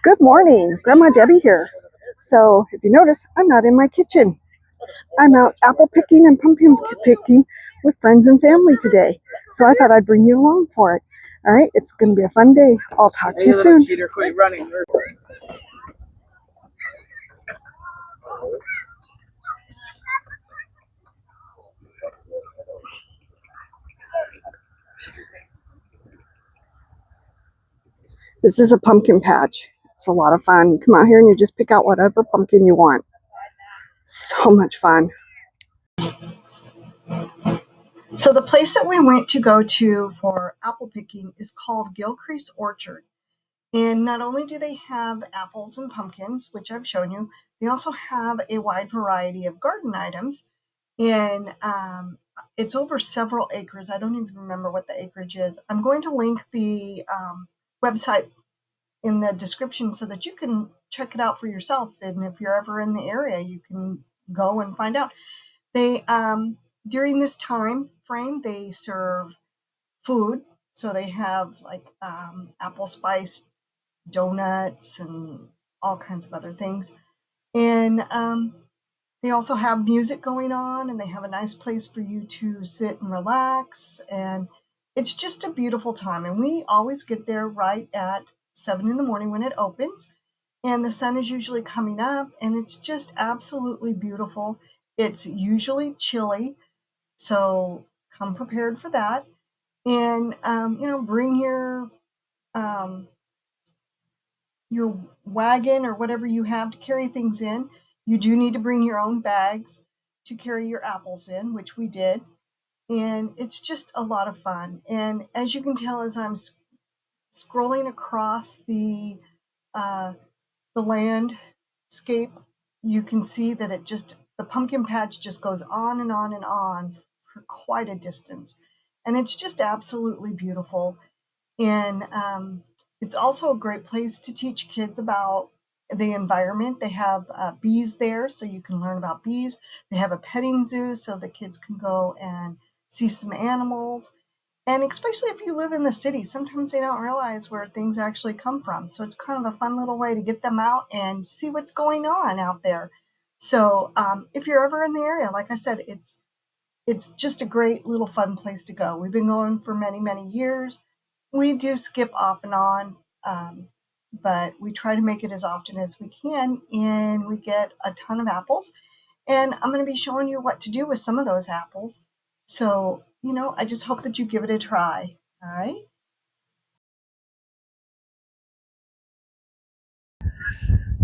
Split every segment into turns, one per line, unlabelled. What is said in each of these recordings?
Good morning, Grandma Debbie here. So, if you notice, I'm not in my kitchen. I'm out apple picking and pumpkin picking with friends and family today. So, I thought I'd bring you along for it. All right, it's going to be a fun day. I'll talk to you soon. This is a pumpkin patch. It's a lot of fun. You come out here and you just pick out whatever pumpkin you want. So much fun. So the place that we went to go to for apple picking is called Gilcrease Orchard. And not only do they have apples and pumpkins, which I've shown you, they also have a wide variety of garden items. And it's over several acres. I don't even remember what the acreage is. I'm going to link the website in the description so that you can check it out for yourself. And if you're ever in the area, you can go and find out. They during this time frame, they serve food. So they have like apple spice donuts and all kinds of other things. And they also have music going on, and they have a nice place for you to sit and relax. And it's just a beautiful time. And we always get there right at 7 in the morning when it opens. And the sun is usually coming up, and it's just absolutely beautiful. It's usually chilly, so come prepared for that. And, bring your wagon or whatever you have to carry things in. You do need to bring your own bags to carry your apples in, which we did. And it's just a lot of fun. And as you can tell, as I'm scrolling across the landscape, you can see that the pumpkin patch just goes on and on and on for quite a distance. And it's just absolutely beautiful. And it's also a great place to teach kids about the environment. They have bees there, so you can learn about bees. They have a petting zoo, so the kids can go and see some animals. And especially if you live in the city, sometimes they don't realize where things actually come from. So it's kind of a fun little way to get them out and see what's going on out there. So if you're ever in the area, like I said, it's just a great little fun place to go. We've been going for many, many years. We do skip off and on, but we try to make it as often as we can, and we get a ton of apples. And I'm going to be showing you what to do with some of those apples. So, I just hope that you give it a try. All right.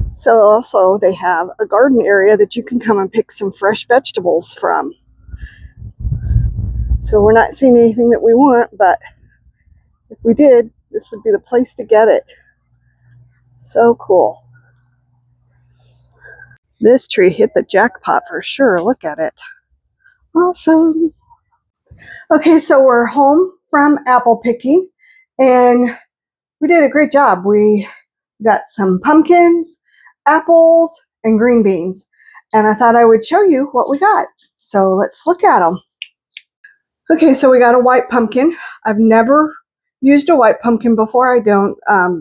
So also they have a garden area that you can come and pick some fresh vegetables from. So we're not seeing anything that we want, but if we did, this would be the place to get it. So cool. This tree hit the jackpot for sure. Look at it. Awesome. Okay, so we're home from apple picking, and we did a great job. We got some pumpkins, apples, and green beans. And I thought I would show you what we got. So let's look at them. Okay, so we got a white pumpkin. I've never used a white pumpkin before. I don't,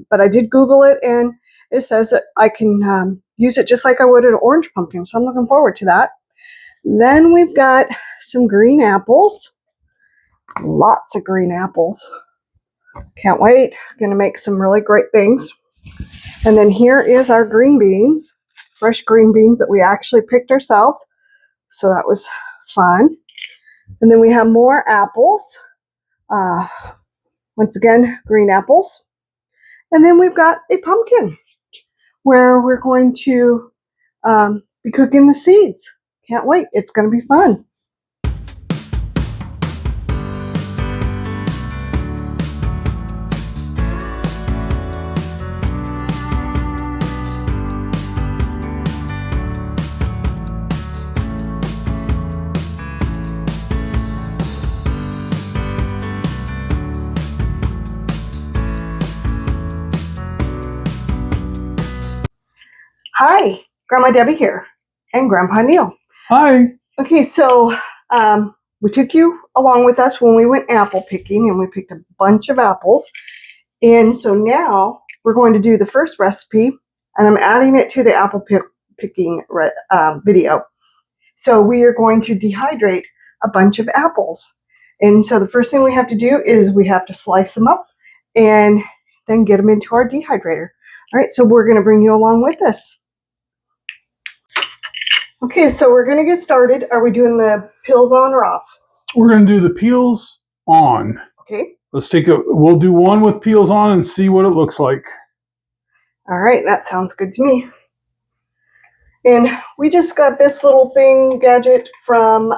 but I did Google it, and it says that I can use it just like I would an orange pumpkin. So I'm looking forward to that. Then we've got some green apples. Lots of green apples. Can't wait. Going to make some really great things. And then here is our green beans, fresh green beans that we actually picked ourselves. So that was fun. And then we have more apples. Once again, green apples. And then we've got a pumpkin where we're going to be cooking the seeds. Can't wait. It's going to be fun. Hi, Grandma Debbie here, and Grandpa Neil.
Hi.
Okay, so we took you along with us when we went apple picking, and we picked a bunch of apples. And so now we're going to do the first recipe, and I'm adding it to the apple picking video. So we are going to dehydrate a bunch of apples. And so the first thing we have to do is we have to slice them up and then get them into our dehydrator. All right, so we're going to bring you along with us. Okay, so we're going to get started. Are we doing the peels on or off?
We're going to do the peels on.
Okay.
We'll do one with peels on and see what it looks like.
All right, that sounds good to me. And we just got this little gadget from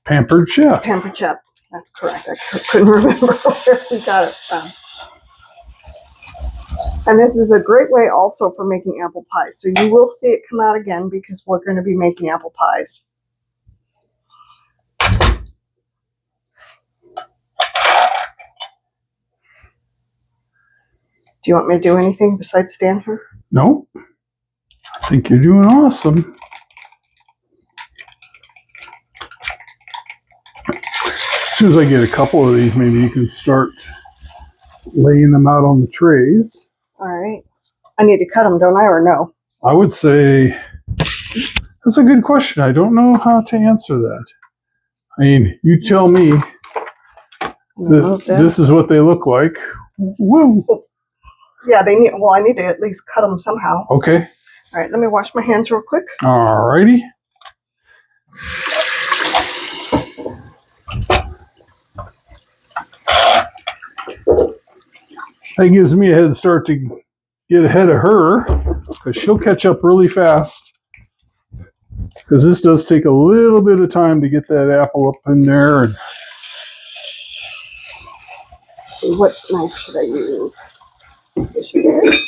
Pampered Chef.
Pampered Chef. That's correct. I couldn't remember where we got it from. And this is a great way also for making apple pies. So you will see it come out again because we're going to be making apple pies. Do you want me to do anything besides stand here?
No. I think you're doing awesome. As soon as I get a couple of these, maybe you can start laying them out on the trays.
All right. I need to cut them, don't I, or no?
I would say that's a good question. I don't know how to answer that. I mean, you tell me. This is what they look like. Woo.
Yeah, I need to at least cut them somehow.
Okay.
All right, let me wash my hands real quick.
All righty. That gives me a head start to get ahead of her, because she'll catch up really fast. Because this does take a little bit of time to get that apple up in there. And
let's see, what knife should I use? Should we use this?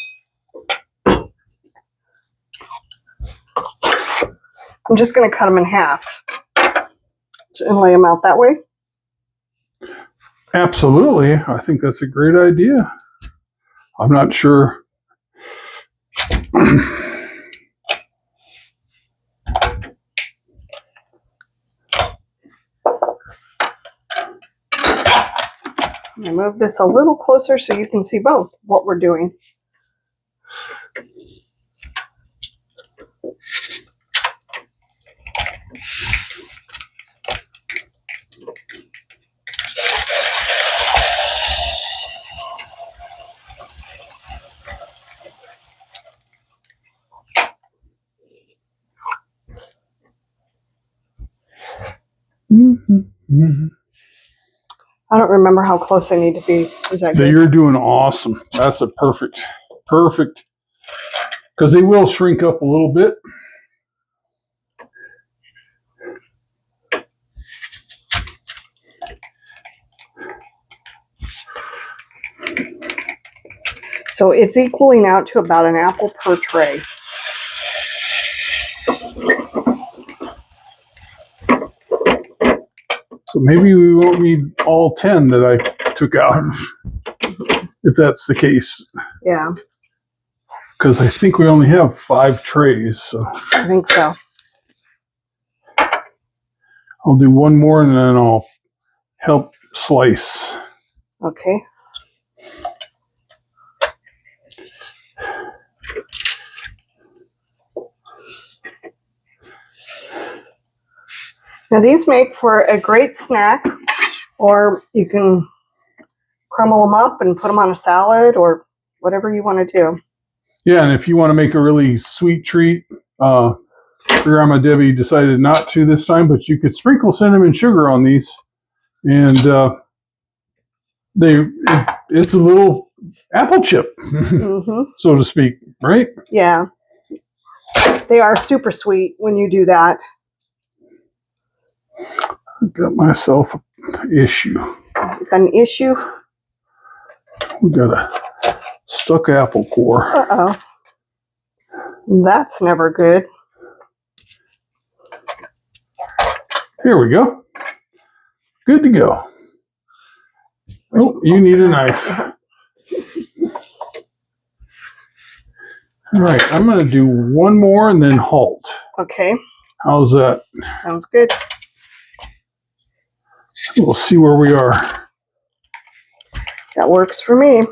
I'm just going to cut them in half and lay them out that way.
Absolutely. I think that's a great idea. I'm not sure.
I move this a little closer so you can see both what we're doing. I don't remember how close I need to be. Is that good?
You're doing awesome. That's a perfect. Because they will shrink up a little bit.
So it's equaling out to about an apple per tray.
So maybe we won't need all 10 that I took out, if that's the case.
Yeah.
Because I think we only have 5 trays. So
I think so.
I'll do one more and then I'll help slice.
Okay. Now these make for a great snack, or you can crumble them up and put them on a salad or whatever you want to do.
Yeah, and if you want to make a really sweet treat, Grandma Debbie decided not to this time, but you could sprinkle cinnamon sugar on these, and it's a little apple chip, so to speak, right?
Yeah. They are super sweet when you do that.
I've got myself an issue.
Got an issue?
We got a stuck apple core.
Uh-oh. That's never good.
Here we go. Good to go. Oh, you need a knife. All right, I'm going to do one more and then halt.
Okay.
How's that?
Sounds good.
We'll see where we are.
That works for me.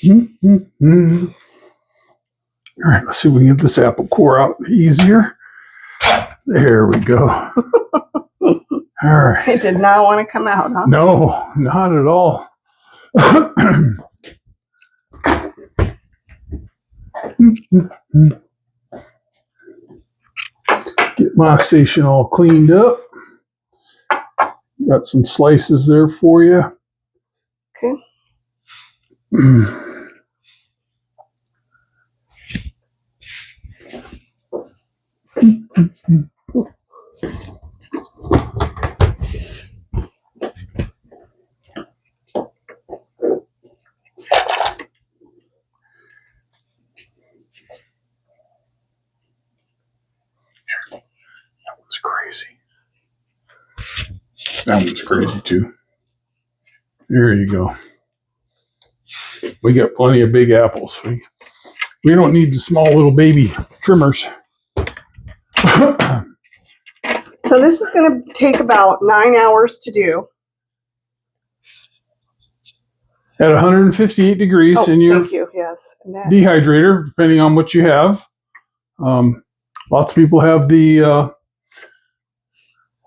Mm-hmm. All right, let's see if we can get this apple core out easier. There we go. All right.
It did not want to come out, huh?
No, not at all. Get my station all cleaned up. Got some slices there for you.
Okay.
That was crazy. That one's crazy too. There you go. We got plenty of big apples. We don't need the small little baby trimmers.
So this is going to take about 9 hours to do.
At 158 degrees in your
thank you. Yes. And that,
dehydrator, depending on what you have. Lots of people have the,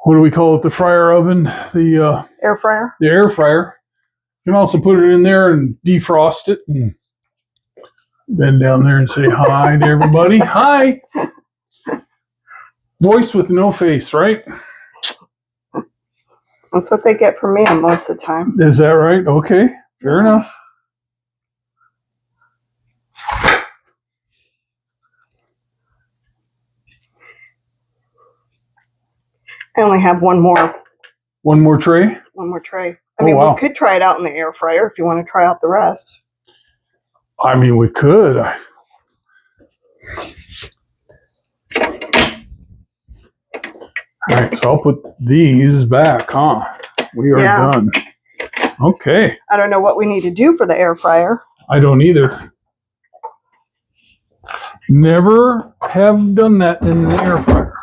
what do we call it? The fryer oven, the
air fryer.
The air fryer. You can also put it in there and defrost it and bend down there and say hi to everybody. Hi. Voice with no face, right?
That's what they get from me most of the time.
Is that right? Okay. Fair enough.
I only have one more.
One more tray?
One more tray. I mean,
wow.
We could try it out in the air fryer if you want to try out the rest.
I mean, we could. All right, so I'll put these back, huh? We are done. Okay.
I don't know what we need to do for the air fryer.
I don't either. Never have done that in the air fryer.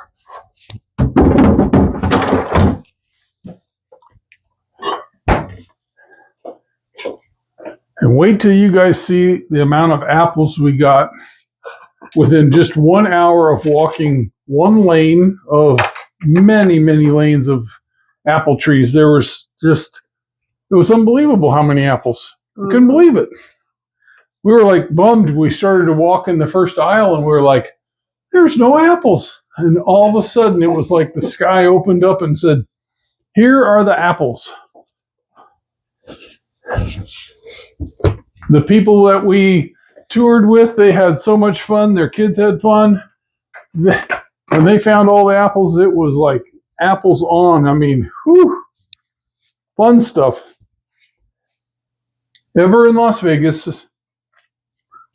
And wait till you guys see the amount of apples we got within just 1 hour of walking one lane of many, many lanes of apple trees. There was just, it was unbelievable how many apples. I couldn't believe it. We were like bummed. We started to walk in the first aisle and we were like, there's no apples. And all of a sudden it was like the sky opened up and said, here are the apples. The people that we toured with, they had so much fun. Their kids had fun. When they found all the apples, it was like apples on. I mean, whew, fun stuff. Ever in Las Vegas?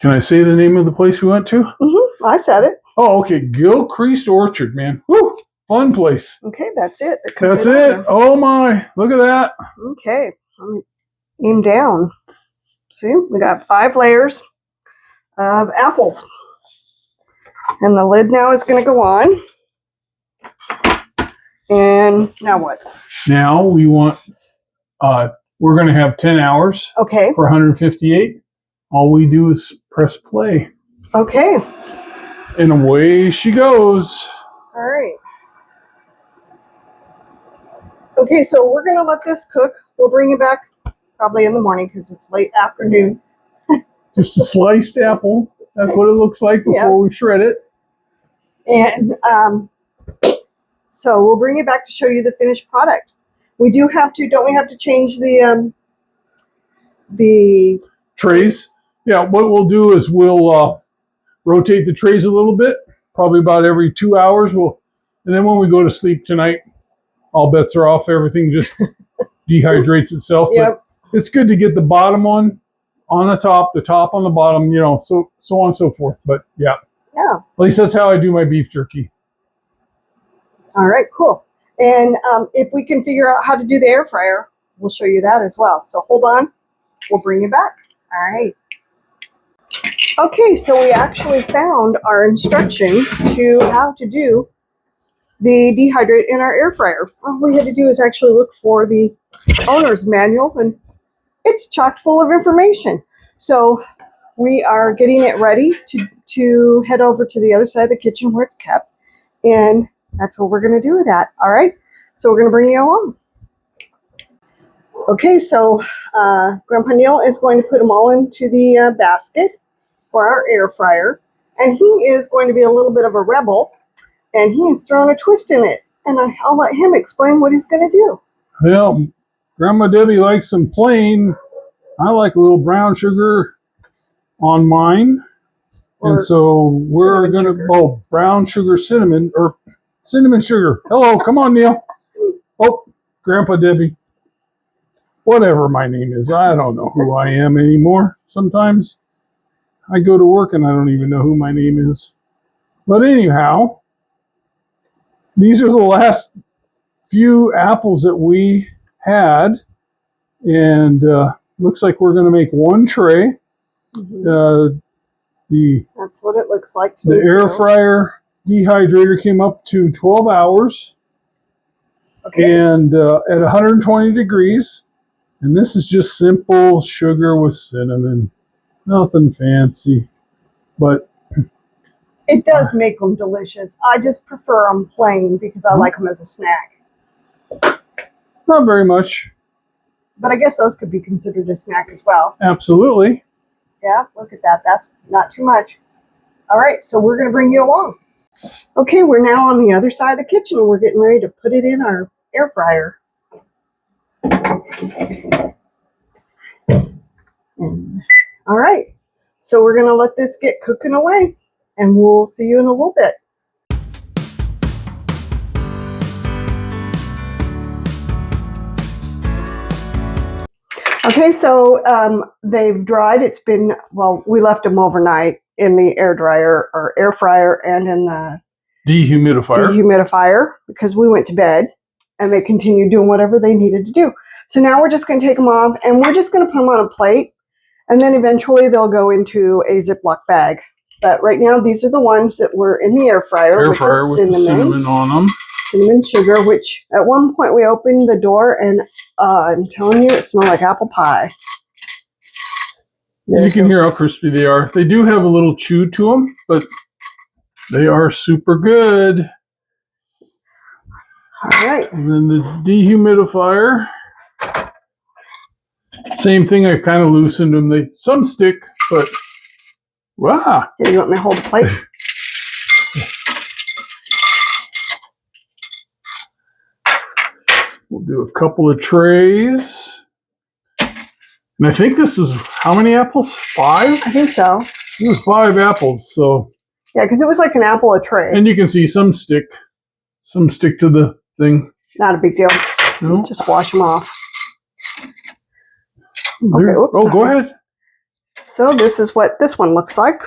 Can I say the name of the place we went to?
Mm-hmm. I said it.
Oh, okay. Gilcrease Orchard, man. Whew, fun place.
Okay, that's it.
That's it. Oh my, look at that.
Okay, let me aim down. See, we got 5 layers of apples. And the lid now is going to go on. And now what?
Now we want, we're going to have 10 hours.
Okay.
For 158. All we do is press play.
Okay.
And away she goes.
All right. Okay, so we're going to let this cook. We'll bring it back probably in the morning because it's late afternoon.
Just a sliced apple. That's what it looks like before we shred it.
And so we'll bring it back to show you the finished product. We do have to, don't we have to change the
trays? Yeah, what we'll do is we'll rotate the trays a little bit, probably about every 2 hours. And then when we go to sleep tonight, all bets are off. Everything just dehydrates itself.
Yep.
But it's good to get the bottom one on the top on the bottom, you know, so on and so forth. But yeah.
Yeah.
At least that's how I do my beef jerky.
All right, cool. And if we can figure out how to do the air fryer, we'll show you that as well. So hold on. We'll bring you back. All right. Okay, so we actually found our instructions to how to do the dehydrate in our air fryer. All we had to do is actually look for the owner's manual, and it's chock full of information. So we are getting it ready to head over to the other side of the kitchen where it's kept. And that's where we're going to do it at. All right. So we're going to bring you along. Okay, so Grandpa Neil is going to put them all into the basket for our air fryer. And he is going to be a little bit of a rebel. And he is throwing a twist in it. And I'll let him explain what he's going to do.
Well, Grandma Debbie likes them plain. I like a little brown sugar on mine.
Or
and so we're going to, brown sugar cinnamon, or cinnamon sugar. Hello, come on, Neil. Oh, Grandpa Debbie. Whatever my name is. I don't know who I am anymore. Sometimes I go to work and I don't even know who my name is. But anyhow, these are the last few apples that we had. And looks like we're going to make one tray.
That's what it looks like to
me.
The
air fryer dehydrator came up to 12 hours. Okay. And at 120 degrees. And this is just simple sugar with cinnamon. Nothing fancy. But
it does make them delicious. I just prefer them plain because I like them as a snack.
Not very much.
But I guess those could be considered a snack as well.
Absolutely.
Yeah, look at that. That's not too much. All right, so we're going to bring you along. Okay, we're now on the other side of the kitchen and we're getting ready to put it in our air fryer. All right, so we're going to let this get cooking away and we'll see you in a little bit. Okay, so they've dried. It's been, well, we left them overnight in the air dryer or air fryer and in the dehumidifier because we went to bed and they continued doing whatever they needed to do. So now we're just going to take them off and we're just going to put them on a plate and then eventually they'll go into a Ziploc bag. But right now these are the ones that were in the air fryer with the cinnamon
on them.
Cinnamon sugar, which at one point we opened the door and I'm telling you, it smelled like apple pie.
You can hear how crispy they are. They do have a little chew to them, but they are super good.
All right.
And then the dehumidifier. Same thing, I kind of loosened them. Some stick, but wow.
Here, you want me to hold the plate?
We'll do a couple of trays. And I think this was, how many apples? 5?
I think so.
It was 5 apples, so.
Yeah, because it was like an apple a tray.
And you can see some stick to the thing.
Not a big deal.
No.
Just wash them off.
Okay, go ahead.
So this is what this one looks like.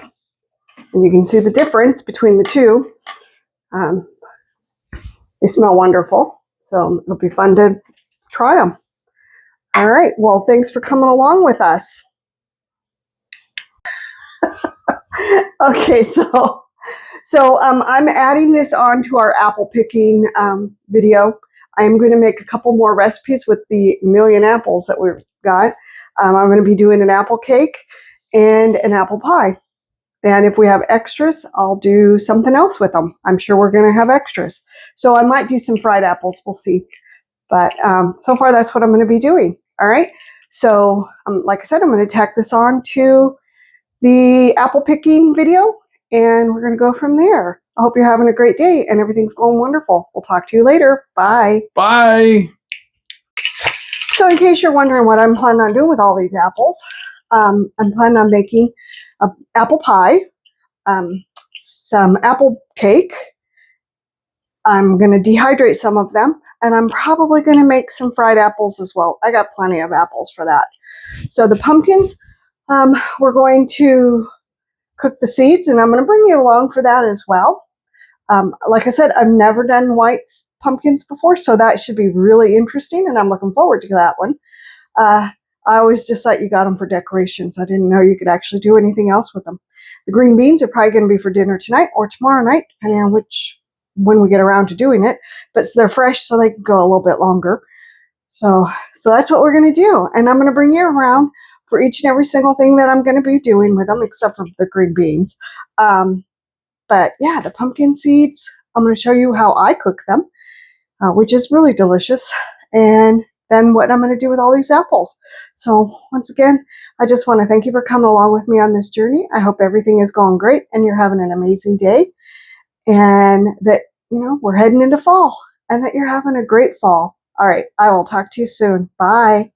And you can see the difference between the two. They smell wonderful. So it'll be fun to try them. All right. Well, thanks for coming along with us. Okay, so I'm adding this on to our apple picking video. I'm going to make a couple more recipes with the million apples that we've got. I'm going to be doing an apple cake and an apple pie. And if we have extras, I'll do something else with them. I'm sure we're going to have extras. So I might do some fried apples. We'll see. But so far, that's what I'm going to be doing. All right. So like I said, I'm going to tack this on to the apple picking video. And we're going to go from there. I hope you're having a great day and everything's going wonderful. We'll talk to you later. Bye.
Bye.
So in case you're wondering what I'm planning on doing with all these apples, I'm planning on making an apple pie, some apple cake. I'm going to dehydrate some of them, and I'm probably going to make some fried apples as well. I got plenty of apples for that. So the pumpkins, we're going to cook the seeds, and I'm going to bring you along for that as well. Like I said, I've never done white pumpkins before, so that should be really interesting, and I'm looking forward to that one. I always just thought you got them for decorations. I didn't know you could actually do anything else with them. The green beans are probably going to be for dinner tonight or tomorrow night, depending on when we get around to doing it. But they're fresh, so they can go a little bit longer. So that's what we're going to do. And I'm going to bring you around for each and every single thing that I'm going to be doing with them, except for the green beans. But yeah, the pumpkin seeds, I'm going to show you how I cook them, which is really delicious. And then what I'm going to do with all these apples. So once again, I just want to thank you for coming along with me on this journey. I hope everything is going great and you're having an amazing day, and that, we're heading into fall and that you're having a great fall. All right, I will talk to you soon. Bye.